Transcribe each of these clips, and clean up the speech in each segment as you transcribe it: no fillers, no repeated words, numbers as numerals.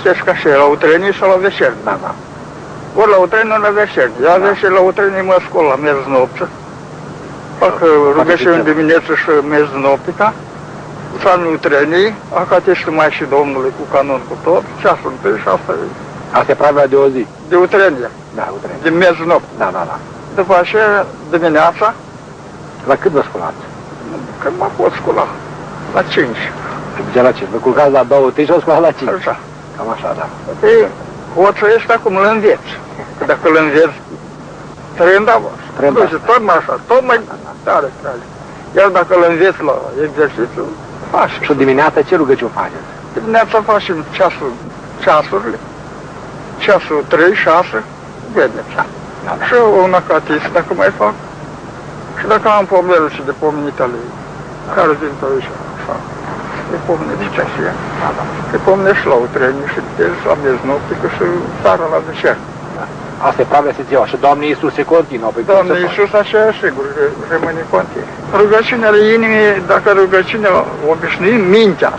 Știi ca și la Utreni și la Veșerni. Da, da. Ori la Utreni, ori la Veșerni. Eu aveam și la Utreni mă scol la miez noapte. Fac rugăciuni dimineață și miez noaptea. Psalmul Utreni, acatește mai și Domnului cu canon cu tot, ceasul întâi și asta e. Asta e pravea de o zi. De Utrenia. Da, Utreni. De miez noapte. Da, da, da. După aceea, dimineața, La cât vă sculați? când mă pot scula, la 5. De la 5. Vă culcați la 2-3 și vă sculați la 5. Așa. Cam așa, da. Ei, hoțul ăsta acum îl înveți. Că dacă îl înveți, trăinda duce tot mai așa, tot mai tare trage. Iar dacă îl înveți la exercițiu, faci. Și dimineața ce rugăciuni faceți? Dimineața facem ceasurile, ceasul 3, 6, vedem. Da, da. Și una catist, dacă mai fac. Și dacă am pomele și de pomenite ale ei, care din tot aici, așa. E pomene de ceasia. Da, da. E pomene și la Utreni și de la miez noptică și seara la Veșerni. Asta e pravea să ziua. Și Doamne Iisuse continuă. Doamne Iisus așa sigur rămâne continuu. Rugăciunea inimii, dacă rugăciunea obișnuim mintea,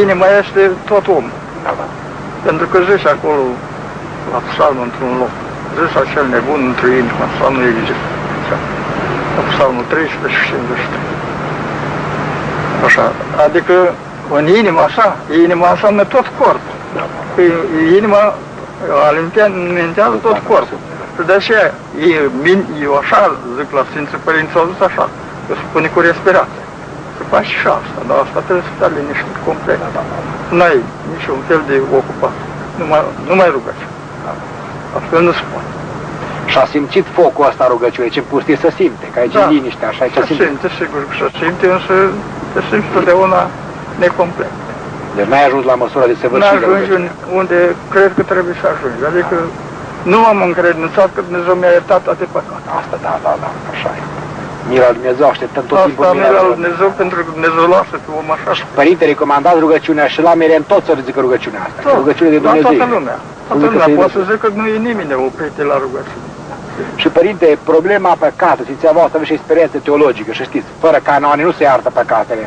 inima este tot om. Da, da. Pentru că zice acolo, la psalmul într-un loc, zice acel nebun într-o inimă, asta nu există. La psalmul 13 și 53. Așa, adică în inima așa, inima înseamnă tot corpul. Da, Că inima alimentează tot corpul. Și de aceea, eu așa zic la Sfinții Părinți, au zis așa, că se pune cu respirație. Să faci și asta, dar asta trebuie să stai liniștit complet. N-ai niciun fel de ocupație, numai rugăciune. Astfel nu se poate. Și a simțit focul ăsta rugăciune, ce pustie să simte, că aici e liniște, așa e ce simte. Simte, sigur că se simte, însă te simți totdeauna necomplet. Deci n-ai ajuns la măsura de săvârșire. N-ajungi unde cred că trebuie să ajungi. Adică nu am încredințat că Dumnezeu mi-a iertat toate păcatele. Asta, da, da, da, așa e. Mila lui Dumnezeu, așteptăm tot timpul Asta mila lui Dumnezeu, pentru că Dumnezeu lasă pe om așa. Părinte, recomandați rugăciunea și la Meren tot să zică rugăciunea asta. Tot, Rugăciune de Dumnezeu. toată lumea. Toată lumea poate să zic că nu e nimeni oprit de la rugăciune. Și Părinte, problema păcatului, știți, voastră aveți și experiență teologică și știți, fără canoane nu se iartă păcatele.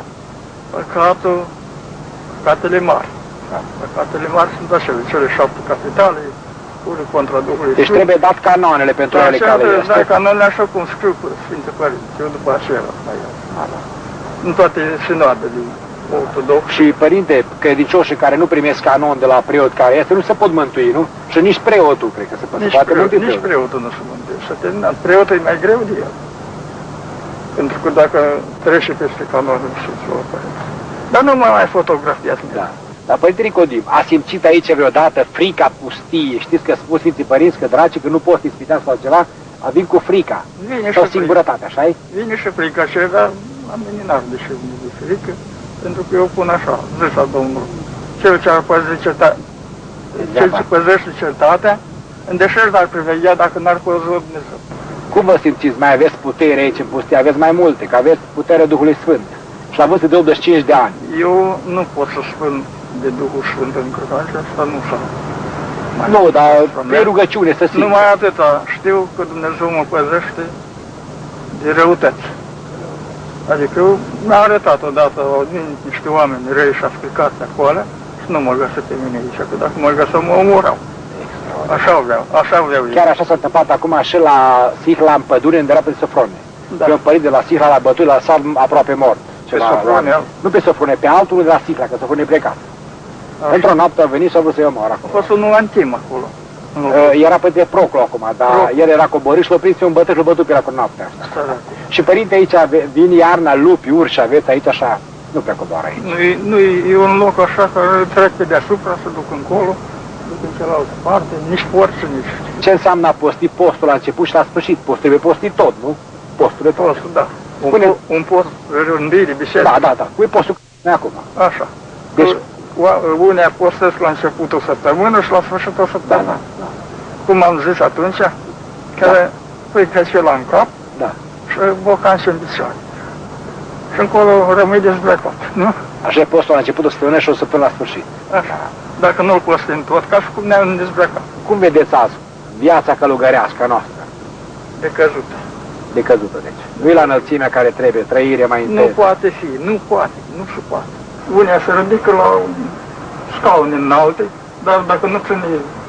Păcatele mari. Da. Păcatele mari sunt așa, cele 7 capitale, unul contra Duhului Deci trebuie dat canoanele pentru ele care este. Da, canoanele așa cum scriu Sfinte Părinți, eu după aceea. În toate sinoadele ortodoxe. Și Părinte, credincioșii care nu primesc canon de la preot care este, nu se pot mântui, nu? Și nici preotul, cred că se poate mântui. Nici preotul nu se mântui. Și terminat. Preotul e mai greu de el. Pentru că dacă trece peste canonul și Sfântul Părinți. Dar nu mai fotografiați. Da. Dar Părinte Nicodim, a simțit aici vreodată frica pustiei? Știți că spun Sfinții Părinți că dracii, că nu poți ispita sau ceva, vin cu frica. Vine sau singurătate, așa-i? Vine și frica și dar la mine n-ar de și de frică, pentru că eu pun așa, zice Domnul, cel ce ar păzi cetatea, cel ce păzește cetatea, în deșert ar priveghea dacă n-ar păzi Dumnezeu. Cum vă simțiți? Mai aveți putere aici în pustie? Aveți mai multe, că aveți puterea Duhului Sfânt. Și la vârstă de 85 de ani. Eu nu pot să spun de Duhul Sfânt încă, asta nu știu. Nu, dar pe rugăciune să simți. Numai atâta, știu că Dumnezeu mă păzește de răutăți. Adică eu mi-a arătat odată niște oameni răi și ascultați acolo și nu mă găsă pe mine aici, că dacă mă găsă mă omorau. Așa vreau eu. Chiar așa s-a întâmplat acum și la Sihla în pădure, în dreapta de Sofrone. Da. Eu părinte de la Sihla l-a bătut, l-a sal aproape mort. Pe Sofrone? Nu pe Sofrone, pe altul de la Sihla, că Sofrone e plecat. Într-o noapte a venit și a vrut să-i omoară acolo. A fost unul antim acolo. Era pe de Proclo acum, dar el era coborât și l-a prins pe un bătăș, l-a bătut pe la cu noaptea asta. Și Părinte, aici vin iarna, lupi, urși, aveți aici așa, nu prea coboară aici. Nu, e un loc așa care trec pe deasupra, se duc încolo, duc în cealaltă parte, nici porți, nici... Ce înseamnă a posti postul la început și la sfârșit? Postul trebuie postit tot, nu? Postul de tot. Postul, da. Un post rândirii, biserică. Da. Cu postul acum. Așa. Deci, unii apostesc la începutul săptămână și la sfârșitul săptămână. Da. Cum am zis atunci, care pui căciula în cap și bocanci în picioare. Și încolo rămâi dezbrăcat, nu? Așa e postul la începutul săptămână și o să până la sfârșit. Așa. Dacă nu-l postim tot, ca și cum ne-am dezbrăcat. Cum vedeți azi viața călugărească noastră? Decăzută. Decăzută, deci. Nu-i la înălțimea care trebuie, trăire mai intensă. Nu poate fi, nu se poate. Unii se ridică la scaune înalte, Dar dacă nu ține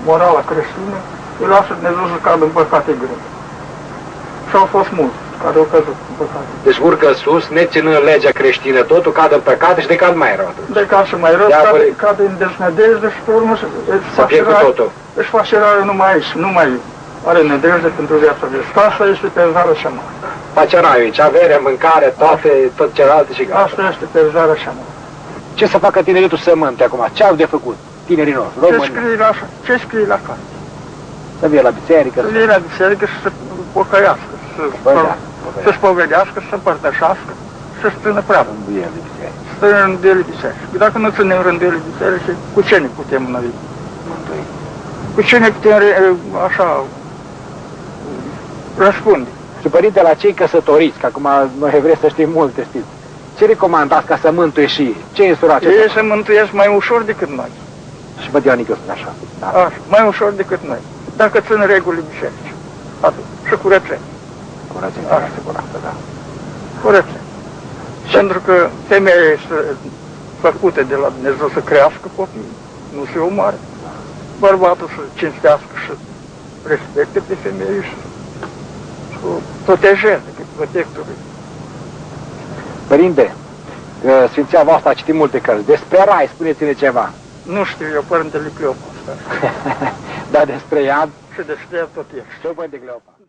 morala creștină, îi lasă Dumnezeu să cadă în păcate grele. Și au fost mulți care au căzut în păcate. Deci urcă sus, neținând legea creștină, totul cadă în păcate și de cad mai rău. De ca și mai rău, cade în deznădejde și pe urmă își face raiul numai aici, nu mai are nădejde pentru viața vieții. Asta este pierzarea cea mare. Face raiul aici, avere, mâncare, toate, tot celelalte și gata. Asta este pierzarea cea mare. Ce să facă tineritul sământe acum? Ce au de făcut tinerii noștri, români? Ce scrie la carte? Să vie la biserică. Să vie la biserică și să pocăiască, să-și povedească, să împărtășească, să-și țină prea. Să rânduiele biserici. Dacă nu ținem rânduiele biserici, cu ce ne putem noi mântui? Cu ce ne putem așa răspunde? Și părinte, la cei căsătoriți, că acum noi vrem să știm multe, știți, ce recomandați ca să mântuie și ei? Ce instruați? Ei se mântuiesc mai ușor decât noi. Și vă Dionică spune așa. Da? Așa, mai ușor decât noi. Dacă țin regulile bisericii. Atât. Și curățenie. Curățenie, da. Curățenie. Pentru că femeia este făcută de la Dumnezeu să crească copii, nu se omoare. Bărbatul să cinstească și respecte pe femeie și să protejeze, că protectul. Părinte, Sfinția voastră a citit multe cărți. Despre rai, spuneți-ne ceva. Nu știu eu, Părintele Cleopas. Dar despre iad? Și despre iad tot ești. Ce Părinte Cleopas?